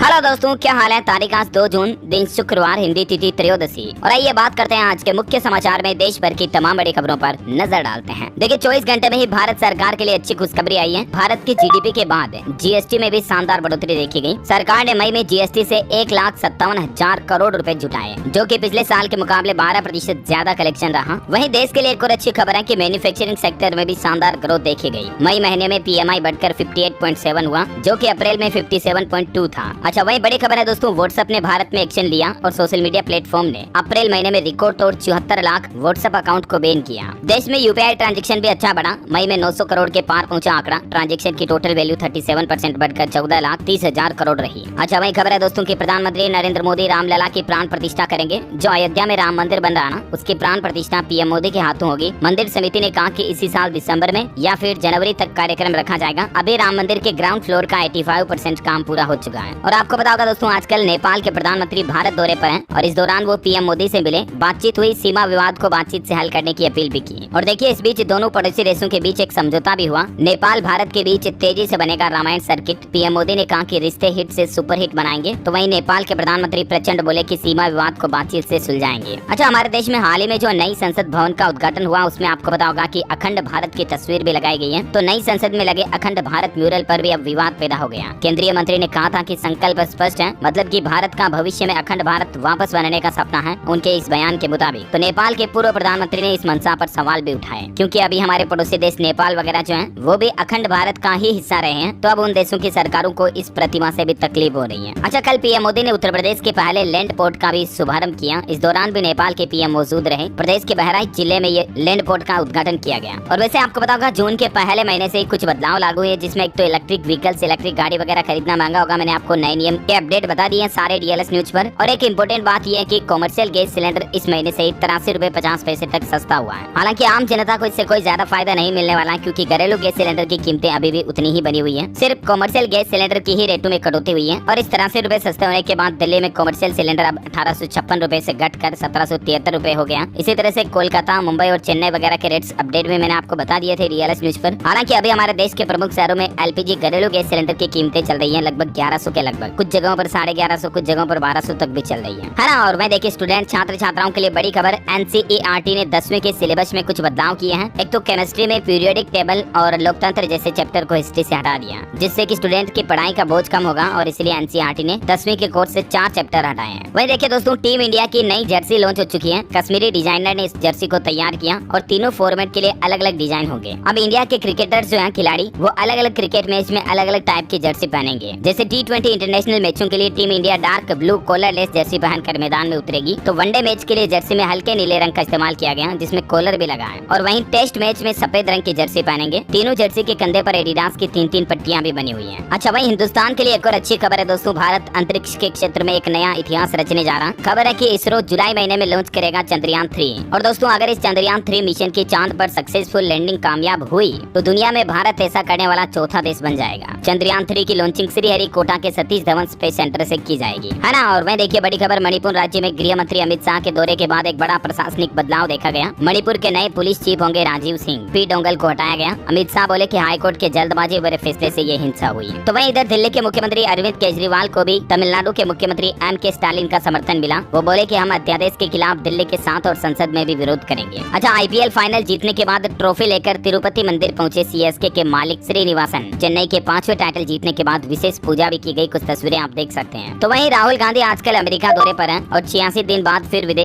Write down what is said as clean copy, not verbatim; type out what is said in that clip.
Hello दोस्तों, क्या हाल है। तारीख आज 2 जून, दिन शुक्रवार, हिंदी तिथि त्रयोदशी। और आइए बात करते हैं आज के मुख्य समाचार में देश भर की तमाम बड़ी खबरों पर नजर डालते हैं। देखिए 24 घंटे में ही भारत सरकार के लिए अच्छी खुशखबरी आई है। भारत की जीडीपी के बाद जीएसटी में भी शानदार बढ़ोतरी देखी गई। सरकार ने मई में जीएसटी से 1,57,000 करोड़ रुपए जुटाए, जो कि पिछले साल के मुकाबले 12% ज्यादा कलेक्शन रहा। वहीं देश के लिए एक और अच्छी खबर है कि मैन्युफैक्चरिंग सेक्टर में भी शानदार ग्रोथ देखी गई। मई महीने में पीएमआई बढ़कर 58.7 हुआ, जो कि अप्रैल में 57.2 था। अच्छा, वही बड़ी खबर है दोस्तों, व्हाट्सएप ने भारत में एक्शन लिया और सोशल मीडिया प्लेटफॉर्म ने अप्रैल महीने में रिकॉर्ड तोड़ 74 लाख व्हाट्सएप अकाउंट को बैन किया। देश में यूपीआई ट्रांजैक्शन भी अच्छा बढ़ा। मई में 900 करोड़ के पार पहुंचा आंकड़ा। ट्रांजैक्शन की टोटल वैल्यू 37% बढ़कर 14,30,000 करोड़ रही। अच्छा, वही खबर है दोस्तों की प्रधानमंत्री नरेंद्र मोदी रामलला की प्राण प्रतिष्ठा करेंगे। जो अयोध्या में राम मंदिर बन रहा ना, उसकी प्राण प्रतिष्ठा पीएम मोदी के हाथों होगी। मंदिर समिति ने कहा कि इसी साल दिसंबर में या फिर जनवरी तक कार्यक्रम रखा जाएगा। अभी राम मंदिर के ग्राउंड फ्लोर का 85% काम पूरा हो चुका है। और आपको बताओ दोस्तों, आजकल नेपाल के प्रधानमंत्री भारत दौरे पर हैं और इस दौरान वो पीएम मोदी से मिले। बातचीत हुई, सीमा विवाद को बातचीत से हल करने की अपील भी की। और देखिए इस बीच दोनों पड़ोसी देशों के बीच एक समझौता भी हुआ। नेपाल भारत के बीच तेजी से बनेगा रामायण सर्किट। पीएम मोदी ने कहा कि रिश्ते हिट से सुपर हिट बनाएंगे। तो वहीं नेपाल के प्रधानमंत्री प्रचंड बोले कि सीमा विवाद को बातचीत से सुलझाएंगे। अच्छा, हमारे देश में हाल ही में जो नई संसद भवन का उद्घाटन हुआ, उसमें आपको पता होगा कि अखंड भारत की तस्वीर भी लगाई गई है। तो नई संसद में लगे अखंड भारत म्यूरल पर भी अब विवाद पैदा हो गया। केंद्रीय मंत्री ने कहा था कि संकल्प स्पष्ट है, मतलब कि भारत का भविष्य में अखंड भारत वापस बनने का सपना है उनके इस बयान के मुताबिक। तो नेपाल के पूर्व प्रधानमंत्री ने इस मंशा पर सवाल भी उठाए, क्योंकि अभी हमारे पड़ोसी देश नेपाल वगैरह जो हैं, वो भी अखंड भारत का ही हिस्सा रहे हैं। तो अब उन देशों की सरकारों को इस प्रतिमा से भी तकलीफ हो रही है। अच्छा, कल पीएम मोदी ने उत्तर प्रदेश के पहले लैंड पोर्ट का भी शुभारंभ किया। इस दौरान भी नेपाल के पीएम मौजूद रहे। प्रदेश के बहराइच जिले में ये लैंड पोर्ट का उद्घाटन किया गया। और वैसे आपको पता होगा जून के पहले महीने से कुछ बदलाव लागू हुए, जिसमें एक तो इलेक्ट्रिक व्हीकल्स, इलेक्ट्रिक गाड़ी वगैरह खरीदना महंगा होगा। मैंने आपको नए नियम के अपडेट बता दिए सारे डीएलएस न्यूज पर। और एक इम्पोर्टेंट बात यह है कि कॉमर्शियल गैस सिलेंडर इस महीने से 83 रुपए 50 पैसे तक सस्ता हुआ है। हालांकि आम जनता को इससे कोई ज्यादा फायदा नहीं मिलने वाला है, क्योंकि घरेलू गैस सिलेंडर की कीमतें अभी भी उतनी ही बनी हुई है। सिर्फ कॉमर्शियल गैस सिलेंडर की ही रेटों में कटौती हुई है। और इस 83 रुपए सस्ते होने के बाद दिल्ली में कॉमर्शियल सिलेंडर अब 1856 रुपए से घटकर 1773 रुपए हो गया। इसी तरह से कोलकाता, मुंबई और चेन्नई वगैरह के रेट्स अपडेट में मैंने आपको बता दिए थे डीएलएस न्यूज पर। हालांकि अभी हमारे देश के प्रमुख शहरों में एलपीजी घरेलू गैस सिलेंडर की कीमतें चल रही है लगभग 1100 के लगभग। कुछ जगहों पर 1150, कुछ जगहों पर 1200 तक भी चल रही है ना। और मैं देखिए स्टूडेंट छात्र छात्राओं के लिए बड़ी खबर, एनसीईआरटी ने 10वीं के सिलेबस में कुछ बदलाव किए हैं। एक तो केमिस्ट्री में पीरियोडिक टेबल और लोकतंत्र जैसे चैप्टर को हिस्ट्री से हटा दिया, जिससे कि स्टूडेंट की पढ़ाई का बोझ कम होगा। और इसलिए एनसीईआरटी ने 10वीं के कोर्स से 4 चैप्टर हटाए हैं। वही देखिए दोस्तों, टीम इंडिया की नई जर्सी लॉन्च हो चुकी है। कश्मीरी डिजाइनर ने इस जर्सी को तैयार किया और तीनों फॉर्मेट के लिए अलग अलग डिजाइन होंगे। अब इंडिया के क्रिकेटर्स जो हैं खिलाड़ी, वो अलग अलग क्रिकेट मैच में अलग अलग टाइप की जर्सी पहनेंगे। जैसे T20 इंटरनेशनल मैचों के लिए team India dark blue collarless jersey पहनकर मैदान में उतरेगी। तो वनडे मैच के लिए जर्सी में हल्के नीले रंग का इस्तेमाल किया गया, जिसमें कॉलर भी लगा है। और वहीं टेस्ट मैच में सफेद रंग की जर्सी पहनेंगे। तीनों जर्सी के कंधे पर एडिडास की 3-3 पट्टियां भी बनी हुई हैं। अच्छा, वहीं हिंदुस्तान के लिए एक और अच्छी खबर है दोस्तों, भारत अंतरिक्ष के क्षेत्र में एक नया इतिहास रचने जा रहा। खबर है कि इसरो जुलाई महीने में लॉन्च करेगा चंद्रयान 3। और दोस्तों अगर इस चंद्रयान 3 मिशन की चांद पर सक्सेसफुल लैंडिंग कामयाब हुई, तो दुनिया में भारत ऐसा करने वाला चौथा देश बन जाएगा। चंद्रयान 3 की लॉन्चिंग श्रीहरिकोटा के सतीश धवन स्पेस सेंटर से की जाएगी, है ना। और मैं देखिए बड़ी खबर, मणिपुर राज्य में गृह मंत्री अमित शाह के दौरे के बाद एक बड़ा प्रशासनिक बदलाव देखा गया। मणिपुर के नए पुलिस चीफ होंगे राजीव सिंह। पी डोंगल को हटाया गया। अमित शाह बोले कि हाईकोर्ट के जल्दबाजी भरे फैसले से ये हिंसा हुई। तो वहीं इधर दिल्ली के मुख्यमंत्री अरविंद केजरीवाल को भी तमिलनाडु के मुख्यमंत्री M.K. स्टालिन का समर्थन मिला। वो बोले कि हम अध्यादेश के खिलाफ दिल्ली के साथ और संसद में भी विरोध करेंगे। अच्छा, आईपीएल फाइनल जीतने के बाद ट्रॉफी लेकर तिरुपति मंदिर पहुंचे सीएसके के मालिक श्रीनिवासन। चेन्नई के 5वें टाइटल जीतने के बाद विशेष पूजा भी की गई। कुछ तस्वीरें आप देख सकते हैं। तो वहीं राहुल गांधी आजकल अमेरिका दौरे पर हैं और 86 दिन बाद फिर विदेश